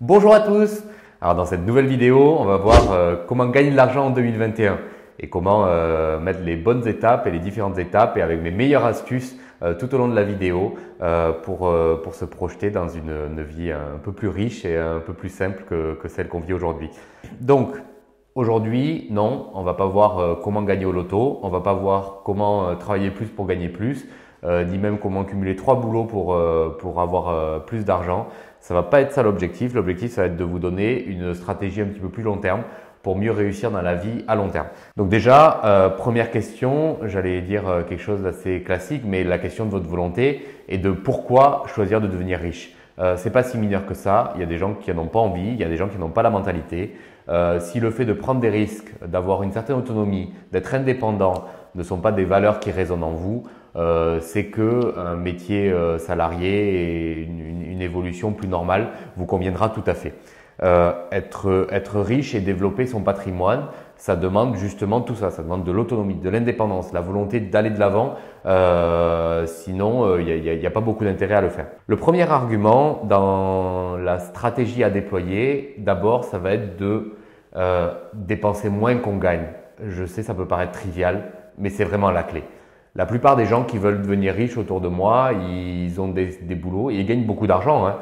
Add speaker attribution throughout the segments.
Speaker 1: Bonjour à tous. Alors dans cette nouvelle vidéo, on va voir comment gagner de l'argent en 2021 et comment mettre les bonnes étapes et les différentes étapes et avec mes meilleures astuces tout au long de la vidéo pour se projeter dans une vie un peu plus riche et un peu plus simple que celle qu'on vit aujourd'hui. Donc aujourd'hui, non, on va pas voir comment gagner au loto, on va pas voir comment travailler plus pour gagner plus, ni même comment cumuler 3 boulots pour avoir plus d'argent. Ça va pas être ça l'objectif. L'objectif, ça va être de vous donner une stratégie un petit peu plus long terme pour mieux réussir dans la vie à long terme. Donc déjà, première question, j'allais dire quelque chose d'assez classique, mais la question de votre volonté et de pourquoi choisir de devenir riche. C'est pas si mineur que ça. Il y a des gens qui n'en ont pas envie, il y a des gens qui n'ont pas la mentalité. Si le fait de prendre des risques, d'avoir une certaine autonomie, d'être indépendant ne sont pas des valeurs qui résonnent en vous, c'est que un métier salarié et une évolution plus normale vous conviendra tout à fait. Être riche et développer son patrimoine, ça demande justement tout ça. Ça demande de l'autonomie, de l'indépendance, la volonté d'aller de l'avant. Sinon, il n'y a pas beaucoup d'intérêt à le faire. Le premier argument dans la stratégie à déployer, d'abord, ça va être de dépenser moins qu'on gagne. Je sais, ça peut paraître trivial, mais c'est vraiment la clé. La plupart des gens qui veulent devenir riches autour de moi, ils ont des boulots et ils gagnent beaucoup d'argent,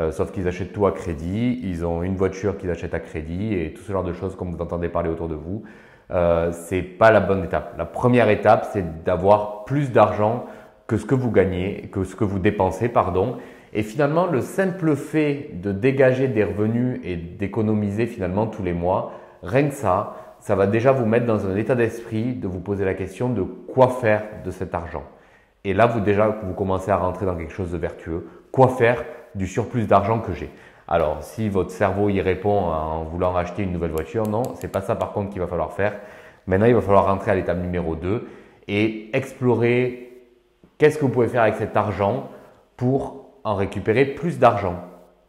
Speaker 1: sauf qu'ils achètent tout à crédit, ils ont une voiture qu'ils achètent à crédit et tout ce genre de choses comme vous entendez parler autour de vous. C'est pas la bonne étape. La première étape, c'est d'avoir plus d'argent que ce que vous gagnez, que ce que vous dépensez, pardon. Et finalement, le simple fait de dégager des revenus et d'économiser finalement tous les mois, rien que ça va déjà vous mettre dans un état d'esprit de vous poser la question de quoi faire de cet argent. Et là, vous commencez à rentrer dans quelque chose de vertueux. Quoi faire du surplus d'argent que j'ai? Alors, si votre cerveau y répond en voulant acheter une nouvelle voiture, non, c'est pas ça par contre qu'il va falloir faire. Maintenant, il va falloir rentrer à l'étape numéro 2 et explorer qu'est-ce que vous pouvez faire avec cet argent pour en récupérer plus d'argent.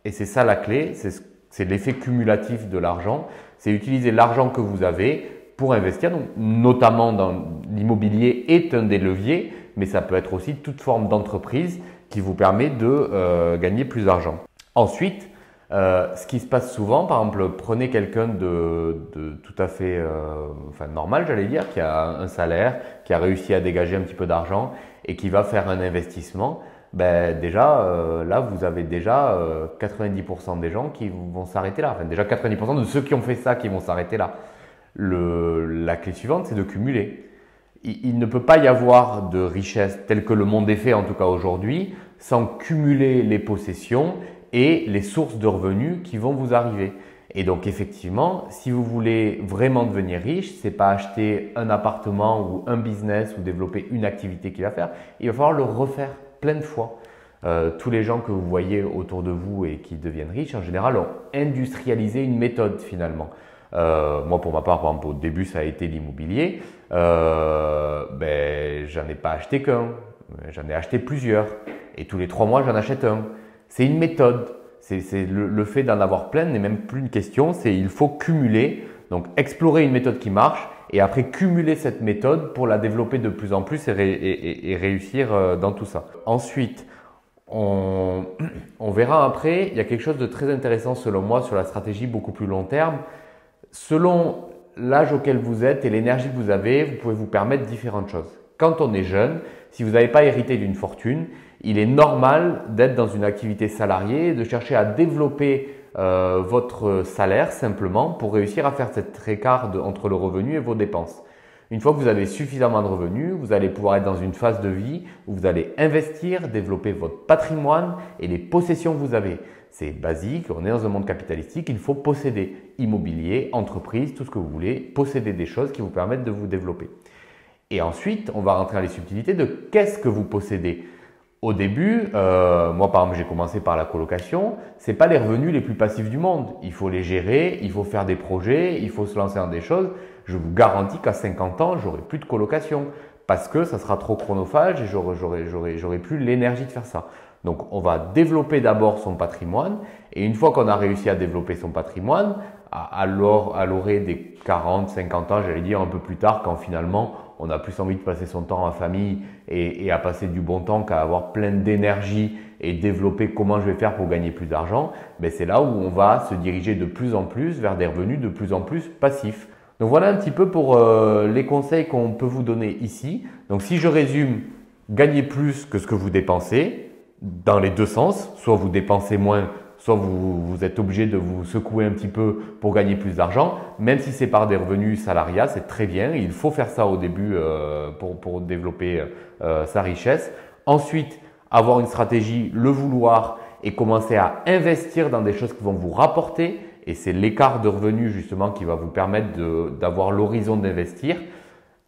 Speaker 1: Et c'est ça la clé, c'est l'effet cumulatif de l'argent. C'est utiliser l'argent que vous avez pour investir, donc, notamment dans l'immobilier est un des leviers, mais ça peut être aussi toute forme d'entreprise qui vous permet de gagner plus d'argent. Ensuite, ce qui se passe souvent, par exemple, prenez quelqu'un de tout à fait normal, j'allais dire, qui a un salaire, qui a réussi à dégager un petit peu d'argent et qui va faire un investissement. Ben déjà, là, vous avez déjà 90% des gens qui vont s'arrêter là. Enfin, déjà 90% de ceux qui ont fait ça qui vont s'arrêter là. La clé suivante, c'est de cumuler. Il ne peut pas y avoir de richesse telle que le monde est fait, en tout cas aujourd'hui, sans cumuler les possessions et les sources de revenus qui vont vous arriver. Et donc effectivement, si vous voulez vraiment devenir riche, c'est pas acheter un appartement ou un business ou développer une activité qu'il va faire. Il va falloir le refaire plein de fois. Tous les gens que vous voyez autour de vous et qui deviennent riches, en général, ont industrialisé une méthode finalement. Moi, pour ma part, par exemple, au début, ça a été l'immobilier. J'en ai pas acheté qu'un, j'en ai acheté plusieurs. Et tous les 3 mois, j'en achète un. C'est une méthode. C'est le fait d'en avoir plein n'est même plus une question. C'est il faut cumuler, donc explorer une méthode qui marche et après cumuler cette méthode pour la développer de plus en plus et réussir dans tout ça. Ensuite, on verra après, il y a quelque chose de très intéressant selon moi sur la stratégie beaucoup plus long terme. Selon l'âge auquel vous êtes et l'énergie que vous avez, vous pouvez vous permettre différentes choses. Quand on est jeune, si vous n'avez pas hérité d'une fortune, il est normal d'être dans une activité salariée, de chercher à développer votre salaire simplement pour réussir à faire cet écart entre le revenu et vos dépenses. Une fois que vous avez suffisamment de revenus, vous allez pouvoir être dans une phase de vie où vous allez investir, développer votre patrimoine et les possessions que vous avez. C'est basique, on est dans un monde capitalistique, il faut posséder immobilier, entreprise, tout ce que vous voulez, posséder des choses qui vous permettent de vous développer. Et ensuite, on va rentrer dans les subtilités de qu'est-ce que vous possédez. Au début, moi par exemple, j'ai commencé par la colocation. C'est pas les revenus les plus passifs du monde. Il faut les gérer, il faut faire des projets, il faut se lancer dans des choses. Je vous garantis qu'à 50 ans, j'aurai plus de colocation parce que ça sera trop chronophage et j'aurai plus l'énergie de faire ça. Donc, on va développer d'abord son patrimoine et une fois qu'on a réussi à développer son patrimoine, à l'orée des 40, 50 ans, j'allais dire un peu plus tard, quand finalement on a plus envie de passer son temps en famille et à passer du bon temps qu'à avoir plein d'énergie et développer comment je vais faire pour gagner plus d'argent, c'est là où on va se diriger de plus en plus vers des revenus de plus en plus passifs. Donc voilà un petit peu pour les conseils qu'on peut vous donner ici. Donc si je résume, gagnez plus que ce que vous dépensez dans les deux sens, soit vous dépensez moins, soit vous êtes obligé de vous secouer un petit peu pour gagner plus d'argent. Même si c'est par des revenus salariats, c'est très bien. Il faut faire ça au début pour développer sa richesse. Ensuite, avoir une stratégie, le vouloir et commencer à investir dans des choses qui vont vous rapporter. Et c'est l'écart de revenus justement qui va vous permettre d'avoir l'horizon d'investir.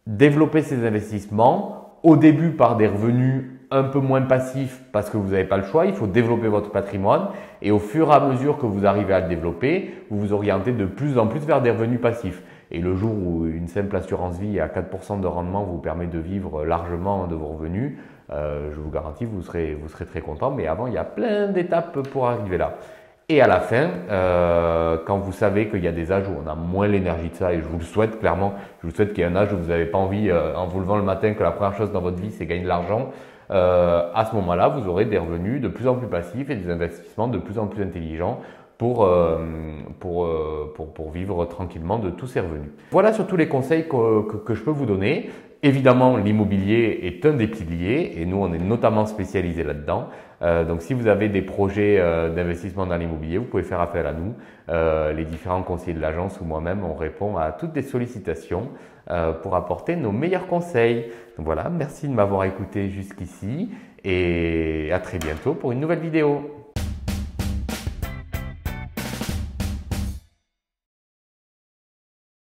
Speaker 1: Développer ces investissements au début par des revenus un peu moins passifs parce que vous n'avez pas le choix. Il faut développer votre patrimoine et au fur et à mesure que vous arrivez à le développer, vous vous orientez de plus en plus vers des revenus passifs. Et le jour où une simple assurance vie à 4% de rendement vous permet de vivre largement de vos revenus, je vous garantis, vous serez très content. Mais avant, il y a plein d'étapes pour arriver là. Et à la fin, quand vous savez qu'il y a des âges où on a moins l'énergie de ça, et je vous le souhaite clairement, je vous souhaite qu'il y ait un âge où vous n'avez pas envie, en vous levant le matin, que la première chose dans votre vie, c'est gagner de l'argent. À ce moment-là, vous aurez des revenus de plus en plus passifs et des investissements de plus en plus intelligents pour vivre tranquillement de tous ces revenus. Voilà surtout les conseils que je peux vous donner. Évidemment, l'immobilier est un des piliers et nous, on est notamment spécialisé là-dedans. Donc, si vous avez des projets d'investissement dans l'immobilier, vous pouvez faire appel à nous. Les différents conseillers de l'agence ou moi-même, on répond à toutes les sollicitations pour apporter nos meilleurs conseils. Donc voilà, merci de m'avoir écouté jusqu'ici et à très bientôt pour une nouvelle vidéo.